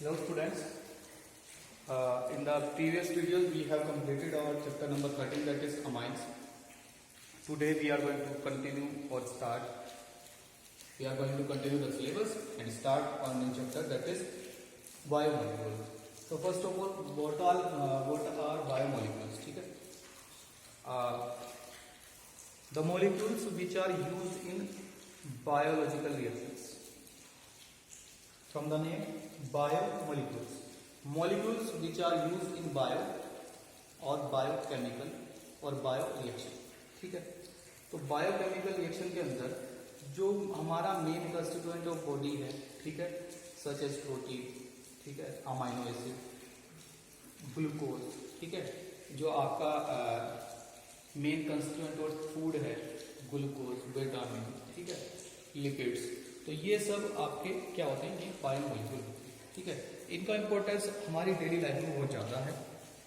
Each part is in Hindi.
Hello students, in the previous videos we have completed our chapter number 13, that is amines. Today we are going to continue or start, we are going to continue the syllabus and start on new chapter, that is biomolecules. So first of all, what are biomolecules? ठीक है, the molecules which are used in biological reactions. From the name biomolecules, molecules which are used in bio or biochemical और बायो रिएक्शन. ठीक है, तो बायोकेमिकल रिएक्शन के अंदर जो हमारा मेन कंस्टिट्यूएंट ऑफ बॉडी है, ठीक है, सच एज प्रोटीन, ठीक है, अमाइनो एसिड, ग्लूकोज, ठीक है, जो आपका मेन कंस्टिट्यूएंट और फूड है, ग्लूकोज, विटामिन, ठीक है, लिपिड्स, तो ये सब आपके क्या होते हैं, ये बायोमोलिक्यूल होते हैं. ठीक है, इनका इंपॉर्टेंस हमारी डेली लाइफ में बहुत ज़्यादा है.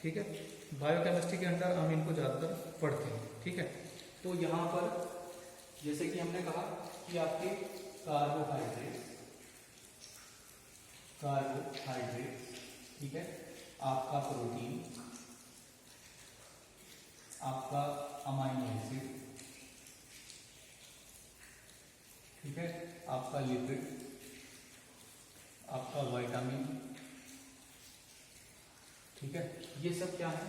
ठीक है, बायोकेमिस्ट्री के अंदर हम इनको ज़्यादातर पढ़ते हैं. ठीक है, तो यहाँ पर जैसे कि हमने कहा कि आपके कार्बोहाइड्रेट, ठीक है, आपका प्रोटीन, आपका अमाइनो एसिड, ठीक है, आपका लिपिड, आपका विटामिन, ठीक है, ये सब क्या है,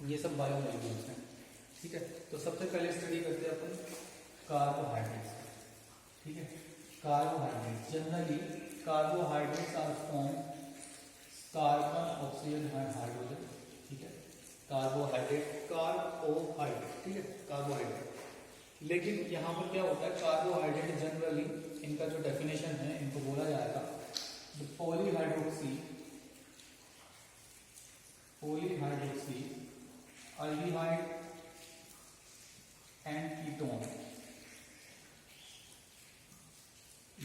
ये सब बायोमोलिक्यूल्स हैं. ठीक है, तो सबसे पहले स्टडी करते हैं अपन कार्बोहाइड्रेट्स. ठीक है, carbohydrates, generally carbohydrates are form carbon, oxygen and hydrogen. ठीक है, कार्बोहाइड्रेट, ठीक है, कार्बोहाइड्रेट. लेकिन यहाँ पर क्या होता है, कार्बोहाइड्रेट जनरली इनका जो डेफिनेशन है, इनको बोला जाएगा पॉलीहाइड्रोक्सी अल्डिहाइड एंड कीटोन.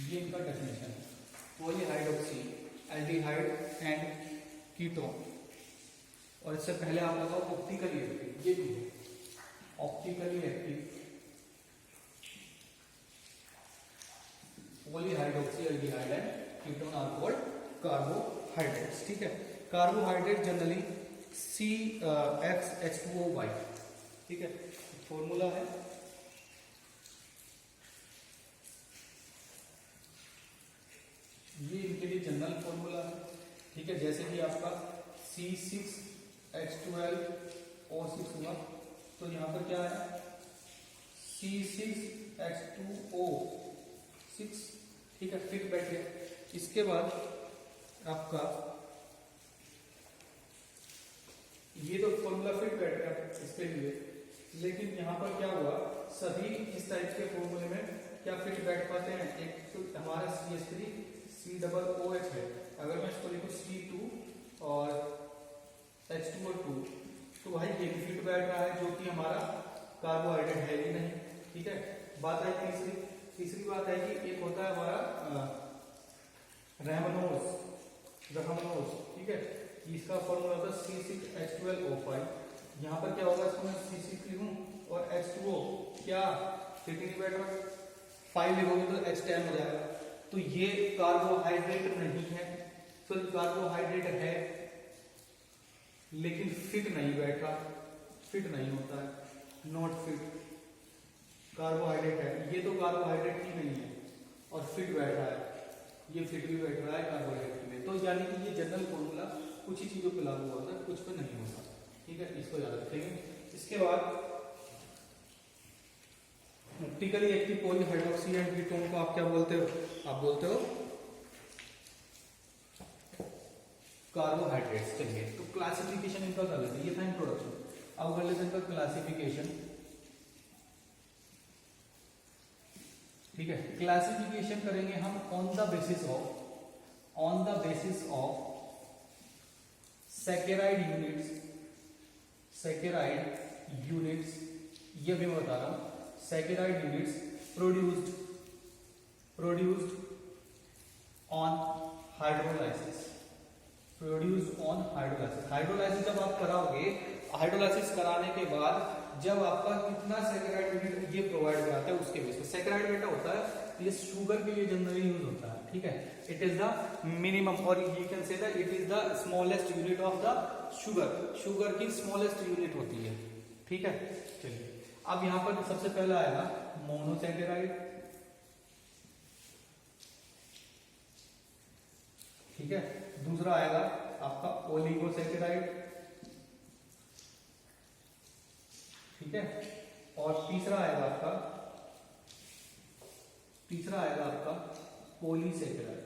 ये इनका डेफिनेशन है, पॉलीहाइड्रोक्सी एल्डिहाइड एंड कीटोन. और इससे पहले आप लगाओ ऑप्टिकली एक्टिव, ये भी है optically active polyhydroxy aldehyde and ketone are called carbohydrates. ठीक है, कार्बोहाइड्रेट जनरली CHH2O. ठीक है, फॉर्मूला है ये, इनके लिए जनरल फॉर्मूला है. ठीक है, जैसे कि आपका C6H12O6 हुआ, तो यहाँ पर क्या है C6H2O6. ठीक है, फिट बैठ गया. इसके बाद आपका ये तो फॉर्मूला फिट बैठ गया इसके लिए, लेकिन यहाँ पर क्या हुआ, सभी इस टाइप के फॉर्मूले में क्या फिट बैठ पाते हैं. एक तो हमारा CH3 COOH है, अगर मैं इसको लिखूं C2 और H2O2, तो भाई ये भी फिट बैठ रहा है, जो कि हमारा कार्बोहाइड्रेट है ही नहीं. ठीक है, बात है तीसरी बात है कि एक होता है हमारा रैमनोज. ठीक है, इसका फॉर्मूला होता है C6H12O5. यहाँ पर क्या होगा, इसको मैं C6 लिखूं और H2O क्या फिट नहीं बैठ रहा, 5 लिखोगे तो H10 हो जाएगा. तो ये कार्बोहाइड्रेट नहीं है, तो कार्बोहाइड्रेट है लेकिन फिट नहीं बैठा, फिट नहीं होता है, नॉट फिट. कार्बोहाइड्रेट है, ये तो कार्बोहाइड्रेट ही नहीं है और फिट बैठ रहा है, ये फिट भी बैठ रहा है कार्बोहाइड्रेट में. तो यानी कि ये जनरल फॉर्मूला कुछ ही चीजों पे लागू होता है, कुछ पे नहीं होता. ठीक है, इसको याद रखेंगे. इसके बाद optically active polyhydroxy and ketone को आप क्या बोलते हो, आप बोलते हो कार्बोहाइड्रेट्स. चलिए, तो क्लासिफिकेशन इनका कर लेते हैं, ये था इंट्रोडक्शन. अब कर लेते हैं इनका क्लासिफिकेशन. ठीक है, क्लासिफिकेशन करेंगे हम on the basis of saccharide units, ये भी मैं बता रहा हूं, saccharide units produced on hydrolysis. Hydrolysis जब आप कराओगे, हाइड्रोलाइसिस कराने के बाद जब आपका कितना सैकेराइड यूनिट ये प्रोवाइड कराता है, उसके बेस पे सैकेराइड बेटा होता है ये शुगर के लिए जनरली यूज होता है, ठीक है। इट इज द मिनिमम और you can say that it is the smallest unit of the sugar. Sugar की स्मॉलेस्ट यूनिट होती है, ठीक है। चलिए अब यहां पर सबसे पहला आएगा मोनोसैकेराइड, ठीक है। दूसरा आएगा आपका ओलिगोसैकेराइड, ठीक है। और तीसरा आएगा आपका पॉलीसैकेराइड।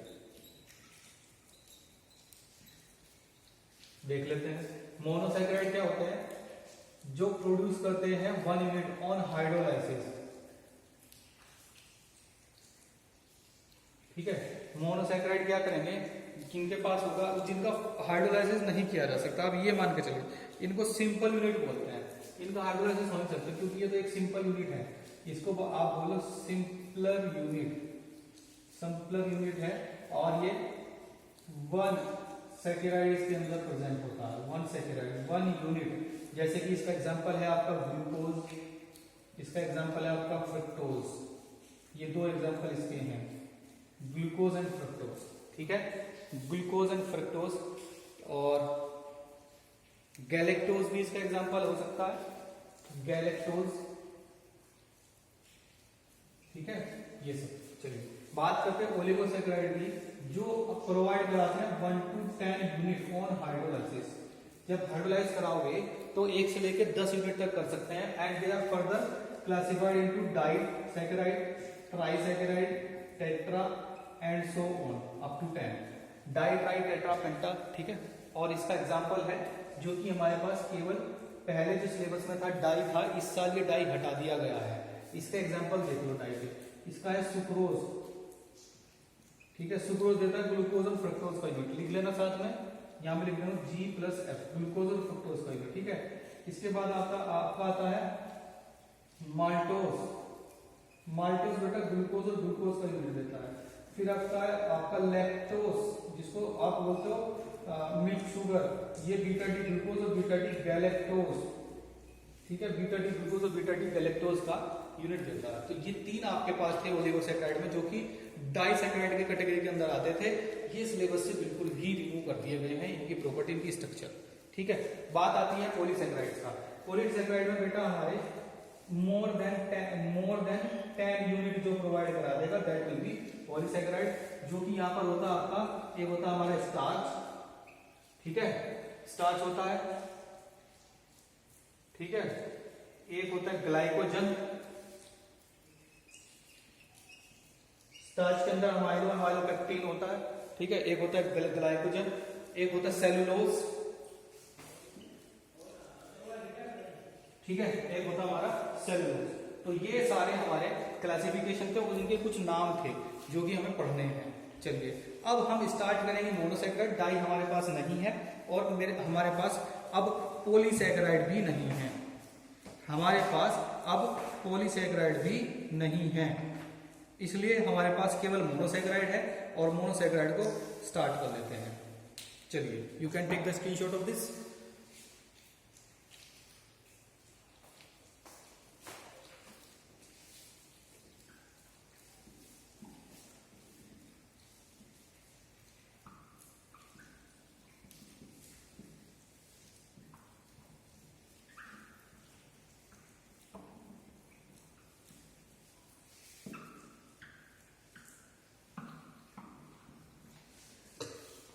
देख लेते हैं मोनोसैकेराइड क्या होते हैं, जो प्रोड्यूस करते हैं 1 यूनिट ऑन हाइड्रोलाइसिस, ठीक है। मोनोसैकेराइड क्या करेंगे, किनके पास होगा, जिनका हाइड्रोलाइसिस नहीं किया जा सकता। अब ये मान के चलिए इनको सिंपल यूनिट बोलते हैं, इनका हाइड्रोलाइसिस हो नहीं सकता क्योंकि ये तो एक सिंपल यूनिट है। इसको आप बोलो सिंपलर यूनिट है और ये 1 सैकेराइड इसके अंदर प्रेजेंट होता है। 1 सैकेराइड 1 यूनिट, जैसे कि इसका एग्जांपल है आपका ग्लूकोज, इसका एग्जांपल है आपका फ्रक्टोज। ये दो एग्जांपल इसके हैं, ग्लूकोज एंड फ्रक्टोज, ठीक है। ग्लूकोज एंड फ्रक्टोज और गैलेक्टोज भी इसका एग्जांपल हो सकता है, गैलेक्टोज, ठीक है। ये सब चलिए बात करते हैं ओलिगोसैकेराइड की, जो प्रोवाइड कराते हैं 1 to 10 यूनिट ऑन हाइड्रोलाइसिस। जब हाइड्रोलाइज कराओगे तो 1 से लेकर 10 यूनिट तक कर सकते हैं। And they are further classified into disaccharide, trisaccharide, tetra and so on up to 10, di, tri, tetra, penta, ठीक है। और इसका एग्जांपल है जो कि हमारे पास केवल पहले जो सिलेबस में था डाई था, इस साल ये डाई हटा दिया गया है। इसका एग्जांपल देख लो डाई के, इसका है सुक्रोज, ठीक है। सुक्रोज देता है ग्लूकोज और फ्रक्टोज का यूनिट, लिख लेना साथ में, यहां पे लिख लेना G+F, ग्लूकोज और फ्रक्टोज का यूनिट, ठीक है। इसके बाद आपका आता है माल्टोज, माल्टोज बेटा ग्लूकोज और ग्लूकोज का यूनिट देता है। फिर आपका लैक्टोज, जिसको आप बोलते हो मिल्क शुगर, ये बीटा डी ग्लूकोज और बीटा डी गैलेक्टोज, ठीक है। बीटा डी ग्लूकोज और बीटा डी गैलेक्टोज का यूनिट देता है। तो ये 3 आपके पास थे ओलिगोसैकेराइड में, जो कि डाइसैकेराइड के कैटेगरी के अंदर आते थे। ये सिलेबस से बिल्कुल भी रिमूव कर दिए गए हैं, इनकी प्रॉपर्टी, इनकी स्ट्रक्चर, ठीक है। बात आती है पॉलीसैकेराइड का। पॉलीसैकेराइड में बेटा हमारे मोर देन 10 यूनिट जो प्रोवाइड करा देगा दैट विल बी पॉलीसैकेराइड। जो कि यहाँ पर होता है आपका, एक होता है हमारा स्टार्च, ठीक है, स्टार्च होता है, ठीक है। एक होता है ग्लाइकोजन, स्टार्च के अंदर अमाइलो अमाइलोपेक्टिन होता है, ठीक है। एक होता है ग्लाइकोजन, एक होता है सेलुलोज, ठीक है, एक होता हमारा सेलुलोज। तो ये सारे हमारे क्लासिफिकेशन थे और इनके कुछ नाम थे जो कि हमें पढ़ने हैं। चलिए अब हम स्टार्ट करेंगे मोनोसैकेराइड। डाई हमारे पास नहीं है और हमारे पास अब पॉलीसैकेराइड भी नहीं है, हमारे पास अब पॉलीसैकेराइड भी नहीं है, इसलिए हमारे पास केवल मोनोसैकेराइड है और मोनोसैकेराइड को स्टार्ट कर लेते हैं। चलिए you can take the screenshot of this.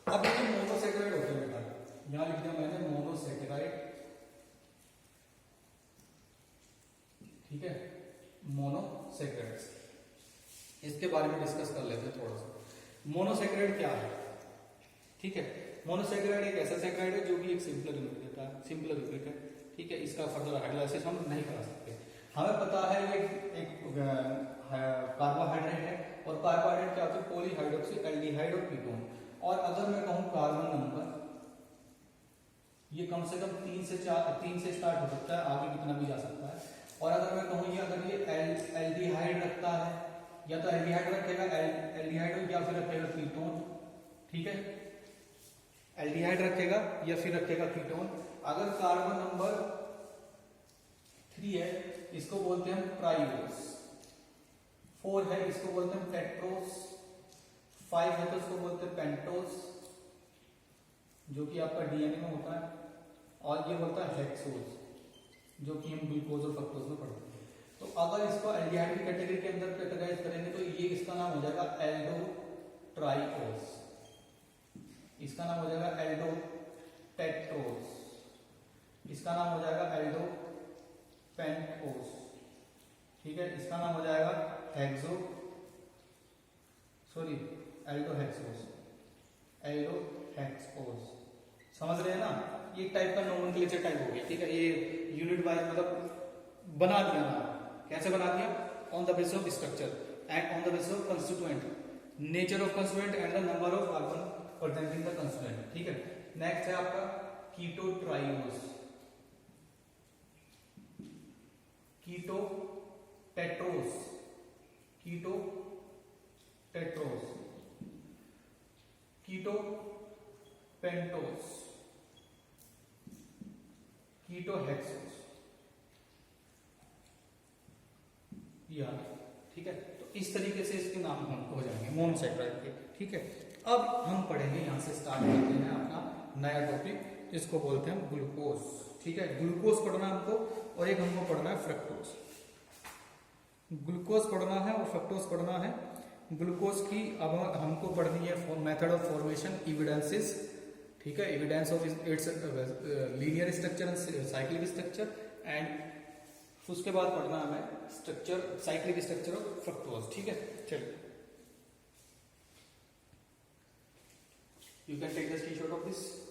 अब ये मोनोसैकेराइड होते हैं बेटा, यहां लिख दिया मैंने मोनोसैकेराइड, ठीक है, मोनोसैकेराइड्स। इसके बारे में डिस्कस कर लेते हैं थोड़ा सा। मोनोसैकेराइड क्या है, ठीक है। मोनोसैकेराइड एक ऐसा सैकेराइड है जो कि एक सिंपल यूनिट देता है, सिंपल यूनिट है, ठीक है। इसका फर्दर हाइड्रोलाइसिस हम नहीं करा सकते। हमें पता है ये एक कार्बोहाइड्रेट है और कार्बोहाइड्रेट क्या होता है, पॉलीहाइड्रोक्सी एल्डिहाइड और कीटोन। और अगर मैं कहूं कार्बन नंबर, ये कम से कम 3 से स्टार्ट हो सकता है, आगे कितना भी जा सकता है। और अगर मैं कहूं ये अगर ये एल्डिहाइड रखता है, या तो एल्डिहाइड रखेगा एल्डिहाइड या फिर रखेगा कीटोन, ठीक है, एल्डिहाइड रखेगा या फिर रखेगा कीटोन। अगर कार्बन नंबर 3 है, इसको बोलते हैं प्राइओस, 4 है इसको बोलते हैं टेट्रोस, 5 है तो इसको बोलते हैं पेंटोस, जो कि आपका डीएनए में होता है, और ये होता है हेक्सोस, जो कि हम ग्लूकोज और फ्रक्टोज में पढ़ते हैं। तो अगर इसको एल्डिहाइड की कैटेगरी के अंदर कैटेगराइज करेंगे तो ये इसका नाम हो जाएगा एल्डोट्राइओस, इसका नाम हो जाएगा एल्डोटेट्रोस, इसका नाम हो जाएगा एल्डोपेंटोस, ठीक है, इसका नाम हो जाएगा एल्डोहेक्सोस, एल्डोहेक्सोस। समझ रहे हैं ना, ये टाइप का नोमेनक्लेचर टाइप हो गया, ठीक है, ये यूनिट वाइज मतलब बना दिया ना, कैसे बना दिया, on the basis of structure and on the basis of constituent, nature of constituent and the number of carbon present in the constituent, ठीक है। नेक्स्ट है आपका कीटोट्राइओस, कीटोटेट्रोस, कीटोटेट्रोस, कीटोपेंटोस, कीटोहेक्सोस, या ठीक है। तो इस तरीके से इसके नाम हो जाएंगे मोनोसैकराइड के, ठीक है। अब हम पढ़ेंगे, यहां से स्टार्ट करते हैं अपना नया टॉपिक, इसको बोलते हैं ग्लूकोज, ठीक है। ग्लूकोज पढ़ना हमको, और एक हमको पढ़ना है फ्रक्टोज। ग्लूकोज पढ़ना है और फ्रक्टोज पढ़ना है। ग्लूकोज की अब हमको पढ़नी है मेथड ऑफ फॉर्मेशन, एविडेंसेस, ठीक है, evidence of its linear structure and cyclic structure, and उसके बाद पढ़ना हमें structure, cyclic structure of fructose, ठीक है। चलिए, you can take the screenshot of this.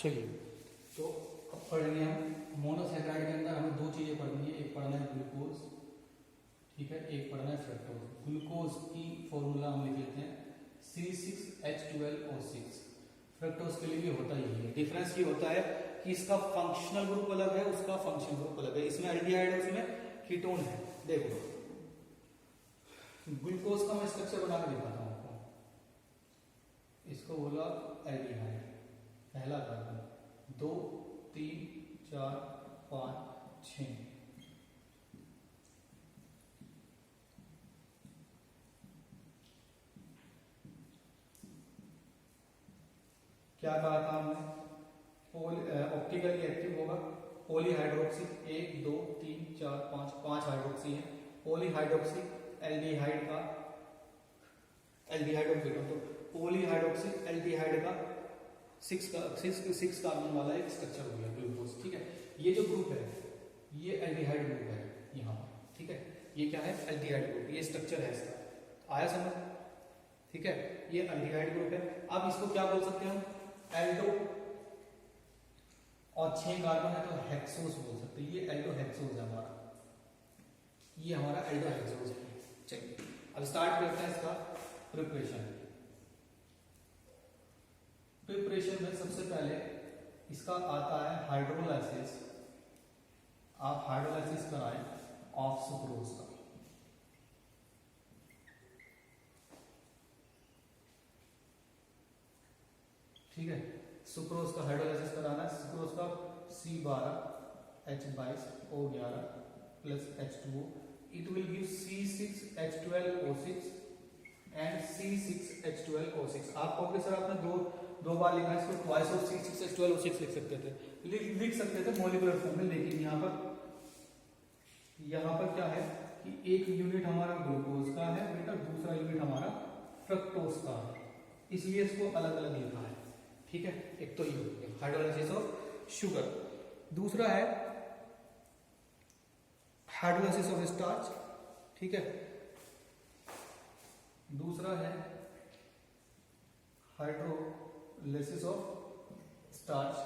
चलिए, तो अब पढ़ेंगे हम मोनोसैकराइड के अंदर हमें दो चीजें पढ़नी है, एक पढ़ना है ग्लूकोज, ठीक है, एक पढ़ना है फ्रक्टोज। ग्लूकोज की फॉर्मूला हम लिख लेते हैं C6H12O6। फ्रक्टोज के लिए भी होता ही है, डिफरेंस ये होता है कि इसका फंक्शनल ग्रुप अलग है, उसका फंक्शनल ग्रुप अलग है, इसमें एल्डिहाइड है, उसमें कीटोन है। देखो ग्लूकोज का मैं स्ट्रक्चर बना के दिखाता हूं आपको, इसको बोला एल्डिहाइड, पहला कार्बन, 2 3 4 5 6, क्या कहा था हमने, ऑप्टिकली एक्टिव होगा, पॉलीहाइड्रोक्सी, 1 2 3 4 5 हाइड्रोक्सी है, पॉलीहाइड्रोक्सी एल्डिहाइड का, एल्डिहाइड ऑफ कीटोन, तो पॉलीहाइड्रोक्सी एल्डिहाइड का 6 कार्बन वाला एक स्ट्रक्चर हो गया ग्लूकोज, ठीक है। ये जो ग्रुप है ये एल्डिहाइड ग्रुप है यहाँ पर, ठीक है, ये क्या है, एल्डिहाइड ग्रुप, ये स्ट्रक्चर है इसका, आया समझ, ठीक है, ये एल्डिहाइड ग्रुप है। अब इसको क्या बोल सकते हैं हम, एल्डो, और 6 कार्बन है तो हेक्सोस बोल सकते हैं, ये एल्डोहेक्सोस है हमारा, ये हमारा एल्डोहेक्सोस है। चलिए अब स्टार्ट करते हैं इसका प्रिपरेशन। प्रिपरेशन में सबसे पहले इसका आता है हाइड्रोलाइसिस, आप हाइड्रोलाइसिस कराएं ऑफ सुक्रोज का, ठीक है, सुक्रोज का हाइड्रोलाइसिस कराना है। सुक्रोज का C12H22O11 plus H2O, it will give C6H12O6 and C6H12O6। आप कहोगे सर आपने दो बार लिखा है इसको, ट्वाइस ऑफ C6H12O6 लिख सकते थे, लिख सकते थे मॉलिक्यूलर फॉर्म में, लेकिन यहाँ पर क्या है कि एक यूनिट हमारा ग्लूकोज का है बेटा, दूसरा यूनिट हमारा फ्रक्टोज का है, इसलिए इसको अलग अलग लिखा है, ठीक है। एक तो ये हाइड्रोलाइसिस ऑफ शुगर, दूसरा है हाइड्रोलाइसिस ऑफ स्टार्च, ठीक है। दूसरा है हाइड्रोलाइसिस ऑफ स्टार्च।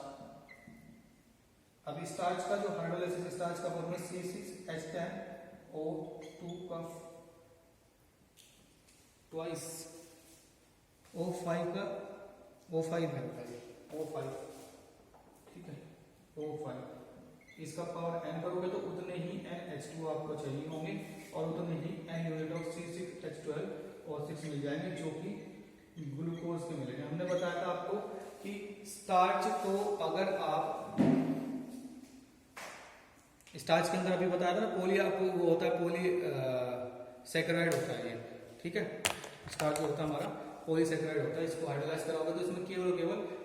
अभी स्टार्च का जो हाइड्रोलाइसिस स्टार्च का फॉर्मूला C6H10O2 का ट्वाइस O5 का O5 है, O5, ठीक है, O5। इसका पावर n करोगे तो उतने ही NH2 आपको चाहिए होंगे और उतने ही n यूनिट ऑफ C6H12O6 मिल जाएंगे, जो कि ग्लूकोज के मिलेंगे। हमने बताया था आपको कि स्टार्च को अगर आप स्टार्च के अंदर अभी बताया था ना पोली, आपको वो होता है पोली सैकराइड होता है ये, ठीक है। स्टार्च जो होता है हमारा पॉलीसैकेराइड होता है। इसको हाइड्रोलाइज कराओगे तो इसमें केवल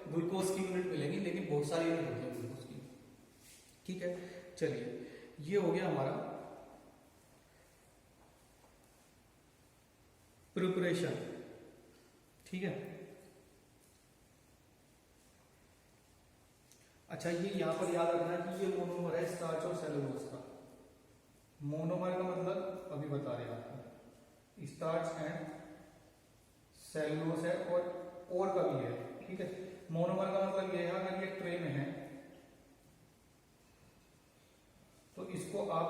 ग्लूकोज की यूनिट मिलेगी, लेकिन बहुत सारी यूनिट होती है ग्लूकोज की, ठीक है। चलिए, ये हो गया हमारा प्रिपरेशन, ठीक है। अच्छा, ये यहां पर याद रखना है कि ये मोनोमर है स्टार्च और सेलुलोज का। मोनोमर का मतलब अभी बता रहे हैं आपको, स्टार्च एंड सेलुलोज है और का भी है, ठीक है। मोनोमर का मतलब ये है अगर ये ट्रे में है तो इसको आप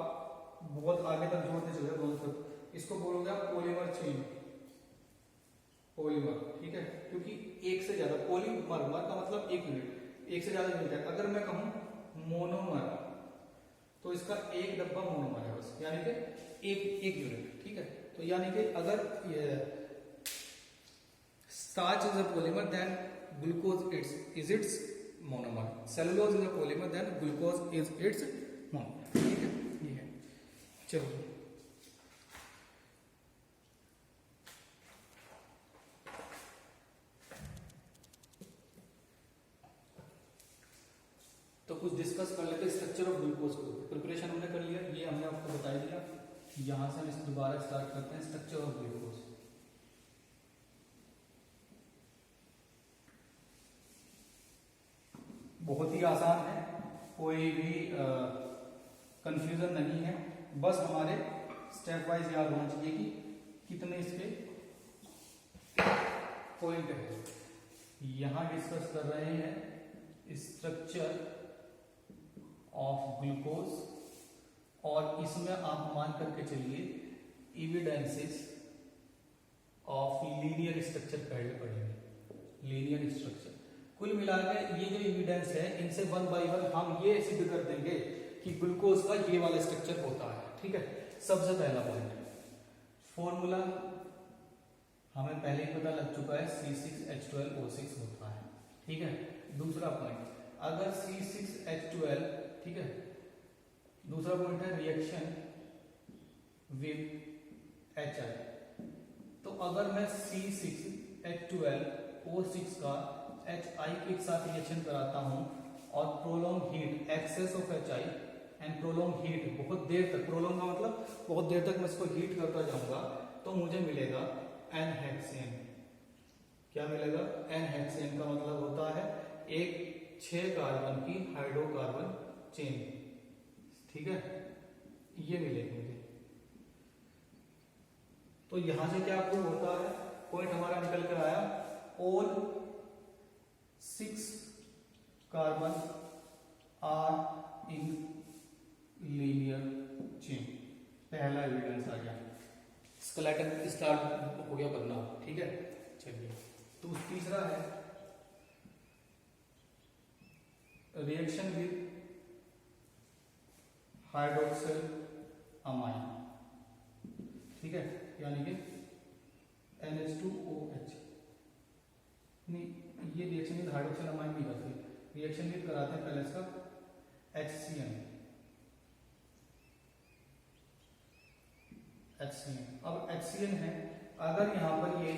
बहुत आगे तक जोड़ते चले दोनों तरफ, इसको बोलोगे आप पॉलीमर चेन, पॉलीमर, ठीक है। क्योंकि एक से ज्यादा पॉलीमर, मर का मतलब एक यूनिट, एक से ज्यादा यूनिट है। अगर मैं कहूं मोनोमर तो इसका एक डब्बा मोनोमर है बस, यानी कि एक यूनिट, ठीक है। तो यानी कि अगर starch is a polymer then glucose is its monomer, cellulose is a polymer then glucose is its monomer, ठीक है। ये है, चलिए तो कुछ डिस्कस कर लेते हैं स्ट्रक्चर ऑफ ग्लूकोज को। प्रिपरेशन हमने कर लिया, ये हमने आपको बता दिया। यहां से हम इसे दोबारा स्टार्ट करते हैं, स्ट्रक्चर ऑफ ग्लूकोज। बहुत ही आसान है, कोई भी कंफ्यूजन नहीं है, बस हमारे स्टेप वाइज याद होना चाहिए कि कितने इसके पॉइंट है। यहां डिस्कस कर रहे हैं स्ट्रक्चर ऑफ ग्लूकोज, और इसमें आप मान करके चलिए एविडेंसेस ऑफ लीनियर स्ट्रक्चर पहले पढ़ेंगे, लीनियर स्ट्रक्चर। कुल मिलाकर ये जो एविडेंस है इनसे वन बाय वन हम ये सिद्ध कर देंगे कि ग्लूकोज का ये वाला स्ट्रक्चर होता है, ठीक है। सबसे पहला पॉइंट, फॉर्मूला हमें पहले ही पता लग चुका है, C6H12O6 होता है, ठीक है। दूसरा पॉइंट, अगर C6H12, ठीक है, दूसरा पॉइंट है रिएक्शन विद HI। तो अगर मैं C6H12O6 का HI के साथ रिएक्शन कराता हूं और prolong heat, excess of HI and prolong heat, बहुत देर तक, प्रोलॉन्ग का मतलब बहुत देर तक मैं इसको हीट करता जाऊंगा, तो मुझे मिलेगा N-हेक्सेन। क्या मिलेगा? N-हेक्सेन का मतलब होता है एक 6 कार्बन की हाइड्रोकार्बन चेन, ठीक है, ये मिलेगी मुझे। तो यहां से क्या प्रूव होता है, पॉइंट हमारा निकल कर आया, all 6 carbon are in linear chain. पहला एविडेंस आ गया, स्केलेटन स्टार्ट हो गया बनना, ठीक है। चलिए, तो तीसरा है रिएक्शन विद हाइड्रोक्सिल अमाइन, ठीक है, यानी कि NH2OH। नहीं, ये रिएक्शन विद हाइड्रोक्सिल अमाइन नहीं करते, रिएक्शन विद कराते हैं पहले इसका HCN। अब HCN है, अगर यहां पर ये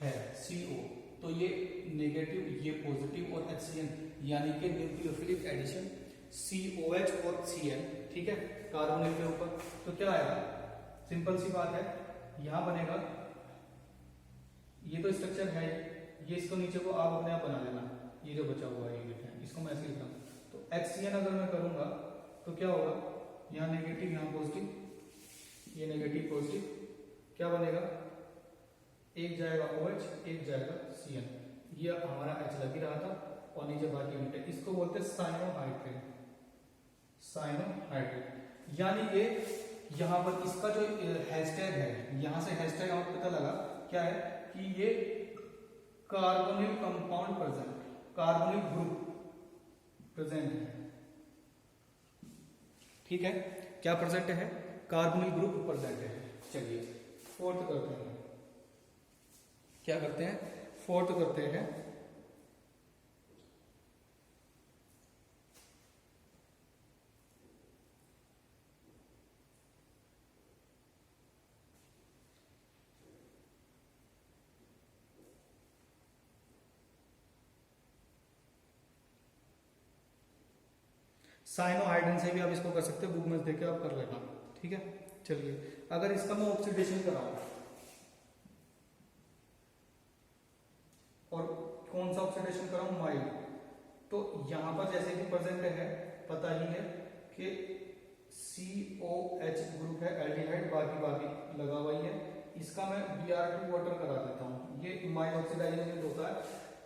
है CO, तो ये नेगेटिव, ये पॉजिटिव, और HCN यानी कि न्यूक्लियोफिलिक एडिशन COH और CN, ठीक है, कार्बोनिल के ऊपर। तो क्या आएगा, सिंपल सी बात है, यहां बनेगा, ये तो स्ट्रक्चर है, ये इसको नीचे को आप अपने आप बना लेना, ये जो बचा हुआ यूनिट है इसको मैं ऐसे लिखता हूं। तो HCN अगर मैं करूंगा तो क्या होगा, यहाँ नेगेटिव यहाँ पॉजिटिव, ये नेगेटिव पॉजिटिव, क्या बनेगा, एक जाएगा OH एक जाएगा CN, ये हमारा H लग ही रहा था और नीचे बाकी यूनिट है, इसको बोलते हैं साइनोहाइड्रेट। साइनोहाइड्रेट यानी ये यहाँ पर इसका जो हैशटैग है, यहाँ से हैशटैग आपको पता लगा क्या है कि ये carbonyl compound present, carbonyl group present है, ठीक है, क्या प्रेजेंट है, कार्बोनिल ग्रुप प्रेजेंट है। चलिए फोर्थ करते हैं, क्या करते हैं, फोर्थ करते हैं। साइनोहाइड्रेट से भी आप इसको कर सकते हैं, बुक में देख के आप कर लेना, ठीक है। चलिए अगर इसका मैं ऑक्सीडेशन कराऊं, और कौन सा ऑक्सीडेशन कराऊं, माइल्ड, तो यहां पर जैसे कि प्रेजेंट है, पता ही है कि COH ग्रुप है, एल्डिहाइड बाकी बाकी लगा हुआ ही है, इसका मैं Br2 वाटर करा देता हूं, ये माइल्ड ऑक्सीडाइजेशन होता है,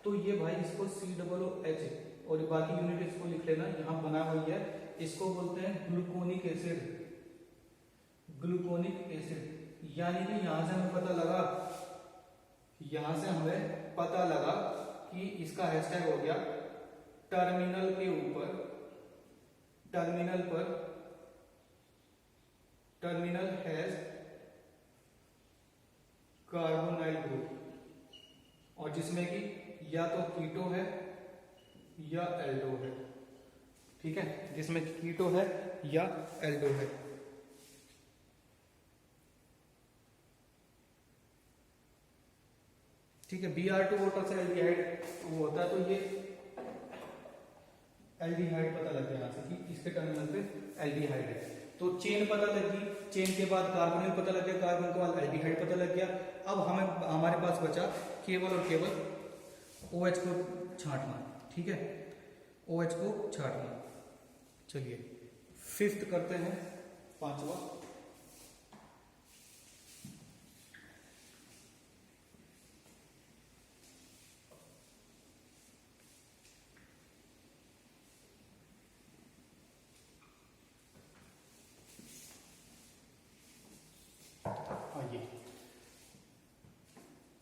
तो ये भाई इसको COOH और बाकी यूनिट इसको लिख लेना, यहाँ बना हुई है, इसको बोलते हैं ग्लूकोनिक एसिड, ग्लूकोनिक एसिड। यानी कि यहां से हमें पता लगा, यहां से हमें पता लगा कि इसका हैशटैग हो गया टर्मिनल के ऊपर, टर्मिनल पर, टर्मिनल हैज कार्बोनाइल ग्रुप, और जिसमें कि या तो कीटो है या एल्डो है, ठीक है, जिसमें कीटो है या एल्डो है। ठीक है, Br2 वाटर से एल्डिहाइड वो होता है, तो ये एल्डिहाइड पता लग गया यहाँ से कि इसके टर्मिनल पे एल्डिहाइड है, तो चेन पता लगी, चेन के बाद कार्बोनिल पता लग गया, कार्बन के बाद एल्डिहाइड पता लग गया। अब हमें हमारे पास बचा केवल और केवल OH को छांटना, ठीक है, OH को छांटना। चलिए फिफ्थ करते हैं, पांचवा,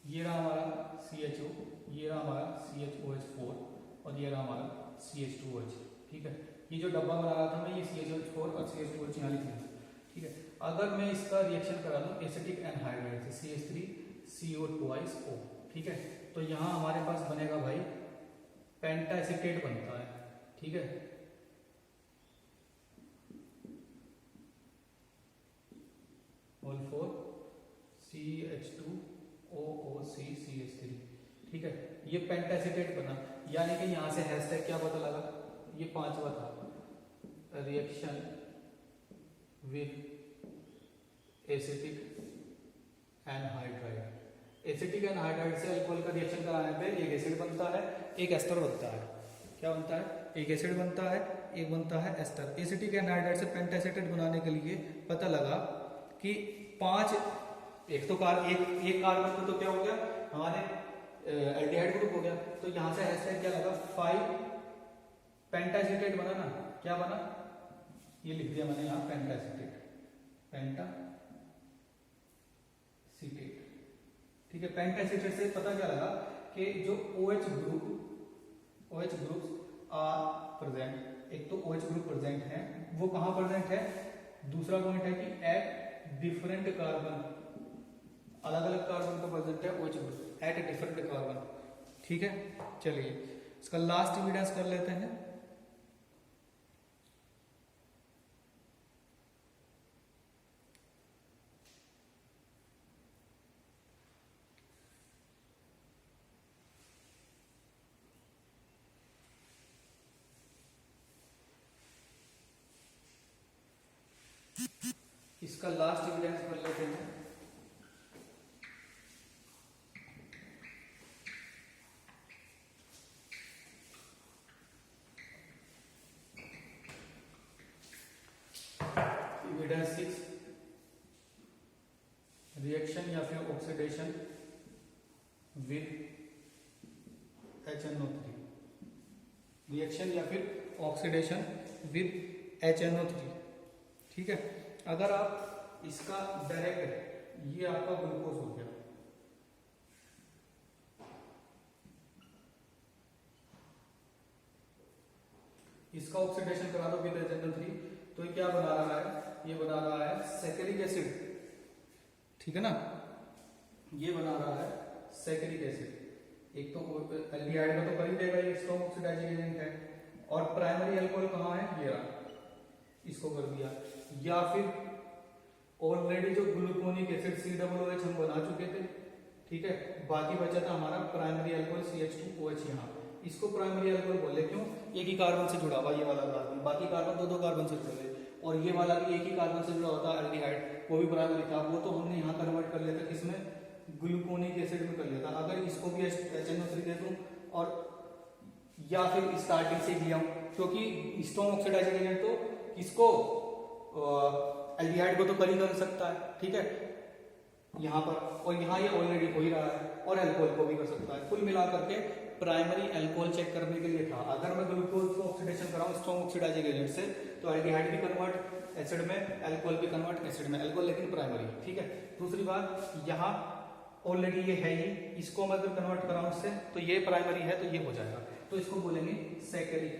ये रहा हमारा CHO, ये रहा हमारा CHOH4 और ये रहा हमारा CH2OH, ठीक है। ये जो डब्बा बना रहा था मैं, ये CHOH4 और CH2OH यहाँ लिख दूंगा, ठीक है। अगर मैं इसका रिएक्शन करा दूं एसिटिक एनहाइड्राइड से CH3CO2O, ठीक है, तो यहाँ हमारे पास बनेगा भाई पेंटाएसिटेट बनता है, ठीक है, होल 4 CH2OOC CH3, ठीक है, ये पेंटाएसिटेट बना। यानी कि यहां से हैशटैग क्या पता लगा, ये पांचवा था, reaction with acetic anhydride. Acetic anhydride से अल्कोहल का रिएक्शन कराने पे एक एसिड बनता है, एक एस्टर बनता है। क्या बनता है, एक एसिड बनता है, एक बनता है एस्टर। एसिटिक एनहाइड्राइड से पेंटाएसिटेट बनाने के लिए पता लगा कि पांच, एक तो एक कार्बन को तो क्या हो गया, हमारे एल्डिहाइड ग्रुप हो गया, तो यहां से हैशटैग क्या लगा, 5 पेंटाएसिटेट बना ना, क्या बना, ये लिख दिया मैंने यहां पेंटाएसिटेट, पेंटासीटेट, ठीक है। पेंटासीटेट से पता क्या लगा कि जो OH ग्रुप्स आर प्रेजेंट, एक तो OH ग्रुप प्रेजेंट है, वो कहां प्रेजेंट है, दूसरा पॉइंट है कि एट डिफरेंट कार्बन, अलग अलग कार्बन का प्रेजेंट है OH group at different carbon, ठीक है। चलिए इसका लास्ट एविडेंस कर लेते हैं। इसका लास्ट एविडेंस कर लेते हैं। रिएक्शन या फिर ऑक्सीडेशन विद HNO3, रिएक्शन या फिर ऑक्सीडेशन विद HNO3, ठीक है। अगर आप इसका डायरेक्ट, ये आपका ग्लूकोज हो गया, इसका ऑक्सीडेशन करा दो विद HNO3, तो ये क्या बना रहा है, ये बना रहा है सैकरिक एसिड, ठीक है ना, ये बना रहा है सैकरिक एसिड। एक तो एल्डिहाइड में तो कर ही देगा, ये स्ट्रॉन्ग ऑक्सीडाइजिंग एजेंट है, और प्राइमरी अल्कोहल कहाँ है, ये रहा, इसको कर दिया। या फिर ऑलरेडी जो ग्लूकोनिक एसिड COOH हम बना चुके थे, ठीक है, बाकी बचा था हमारा प्राइमरी अल्कोहल CH2OH, यहाँ इसको प्राइमरी अल्कोहल बोले, क्यों, एक ही कार्बन से जुड़ा हुआ ये वाला कार्बन, बाकी कार्बन दो कार्बन से जुड़े हुए, और ये वाला भी एक ही कार्बन से जुड़ा होता है एल्डिहाइड, वो भी प्राइमरी था, वो तो हमने यहाँ कन्वर्ट कर लिया था, किसमें, ग्लूकोनिक एसिड में कर लिया था। अगर इसको भी HNO3 दे दूं, और या फिर स्टार्टिंग से लिया हूं, क्योंकि स्ट्रॉन्ग ऑक्सीडाइजिंग एजेंट तो इसको एल्डिहाइड को तो कर ही कर सकता है, ठीक है, यहाँ पर, और यहाँ ये ऑलरेडी हो ही रहा है, और अल्कोहल को भी कर सकता है। कुल मिलाकर के प्राइमरी अल्कोहल चेक करने के लिए था। अगर मैं ग्लूकोज को ऑक्सीडेशन कराऊं स्ट्रॉन्ग ऑक्सीडाइजिंग एजेंट से, तो एल्डिहाइड भी कन्वर्ट एसिड में, अल्कोहल भी कन्वर्ट एसिड में, अल्कोहल लेकिन प्राइमरी, ठीक है। दूसरी बात, यहाँ ऑलरेडी ये है ही, इसको मैं अगर कन्वर्ट कराऊं इससे, तो ये प्राइमरी है, तो ये हो जाएगा, तो इसको बोलेंगे सैकरिक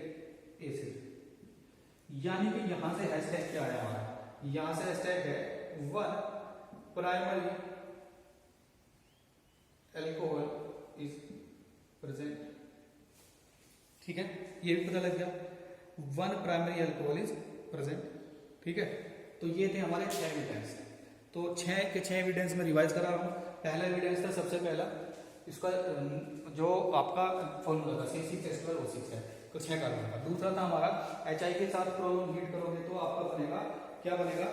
एसिड। यानी कि यहां से हैशटैग क्या आया हमारा, यहां से हैशटैग है 1 प्राइमरी अल्कोहल इज प्रेजेंट, ठीक है, ये भी पता लग गया, 1 प्राइमरी अल्कोहल इज प्रेजेंट, ठीक है। तो ये थे हमारे 6 एविडेंस, तो 6 के 6 एविडेंस में रिवाइज करा रहा हूं। पहला एविडेंस था, सबसे पहला इसका जो आपका फॉर्मूला था C6H12O6 है, तो 6 कार्बन का। दूसरा था हमारा HI के साथ प्रोलॉन्ग हीट करोगे तो आपका बनेगा, क्या बनेगा,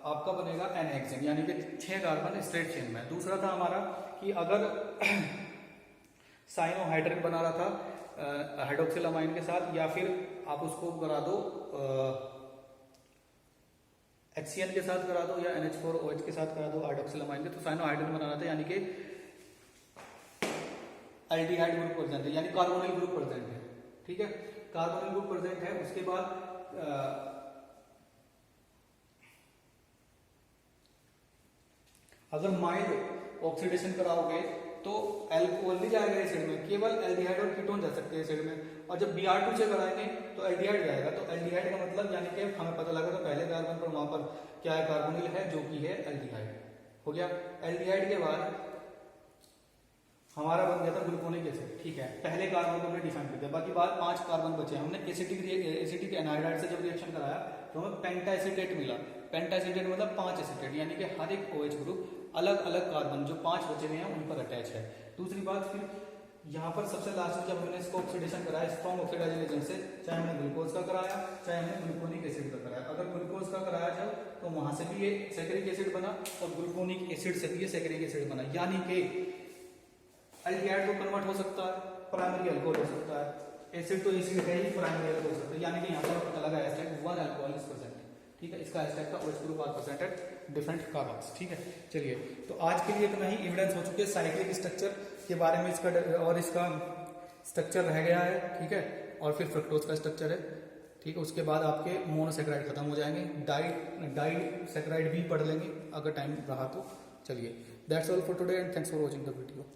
आपका बनेगा N-हेक्सेन, यानी कि 6 कार्बन स्ट्रेट चेन में। दूसरा था हमारा कि अगर साइनोहाइड्रिन बना रहा था हाइड्रोक्सिलामाइन के साथ, या फिर आप उसको करा दो HCl के साथ करा दो, या NH4OH के साथ करा दो हाइड्रोक्सिलामाइन के, तो साइनोहाइड्रिन बना रहा था, यानी कि एल्डिहाइड ग्रुप प्रेजेंट है, यानी कार्बोनिल ग्रुप प्रेजेंट है, ठीक है, कार्बोनिल ग्रुप प्रेजेंट है। उसके बाद अगर माइल्ड ऑक्सीडेशन कराओगे तो अल्कोहल नहीं जाएगा एसिड में, केवल एल्डिहाइड और कीटोन जा सकते हैं एसिड में, और जब Br2 से कराएंगे तो एल्डिहाइड जाएगा। तो एल्डिहाइड का मतलब, यानी कि हमें पता लगा तो पहले कार्बन पर वहां पर क्या है, कार्बोनिल है, जो कि है एल्डिहाइड, हो गया। एल्डिहाइड के बाद हमारा बन गया था ग्लूकोनिक एसिड, ठीक है, पहले कार्बन को हमने डिफाइन कर दिया, बाकी बाद 5 कार्बन बचे। हमने एसिटिक एनहाइड्राइड से जब रिएक्शन कराया तो हमें पेंटाएसिटेट मिला। पेंटाएसिटेट मतलब 5 एसिटेट, यानी कि हर एक OH ग्रुप अलग अलग कार्बन जो 5 बचे हुए हैं उन पर अटैच है। दूसरी बात, फिर यहाँ पर सबसे लास्ट में जब हमने इसको ऑक्सीडेशन कराया स्ट्रॉन्ग ऑक्सीडाइजिंग एजेंट से, चाहे हमने ग्लूकोज का कराया चाहे हमने ग्लूकोनिक एसिड का कराया, अगर ग्लूकोज का कराया जाए तो वहां से भी ये सैकरिक एसिड बना, और ग्लूकोनिक एसिड से भी ये सैकरिक एसिड बना, यानी कि एल्डिहाइड को कन्वर्ट हो सकता है, प्राइमरी अल्कोहल हो सकता है, एसिड तो एसिड है ही, प्राइमरी अल्कोहल हो सकता है, यानी कि यहाँ पर पता लगा हैशटैग 1 अल्कोहल इज प्रेजेंट, ठीक है, इसका हैशटैग था OH group are present at different carbons, ठीक है। चलिए, तो आज के लिए इतना ही एविडेंस हो चुके हैं साइक्लिक स्ट्रक्चर के बारे में, इसका और इसका स्ट्रक्चर रह गया है, ठीक है, और फिर फ्रक्टोज का स्ट्रक्चर है, ठीक है। उसके बाद आपके मोनोसैकेराइड खत्म हो जाएंगे, डाइसैकेराइड भी पढ़ लेंगे अगर टाइम रहा तो। चलिए, that's all for today and thanks for watching the video.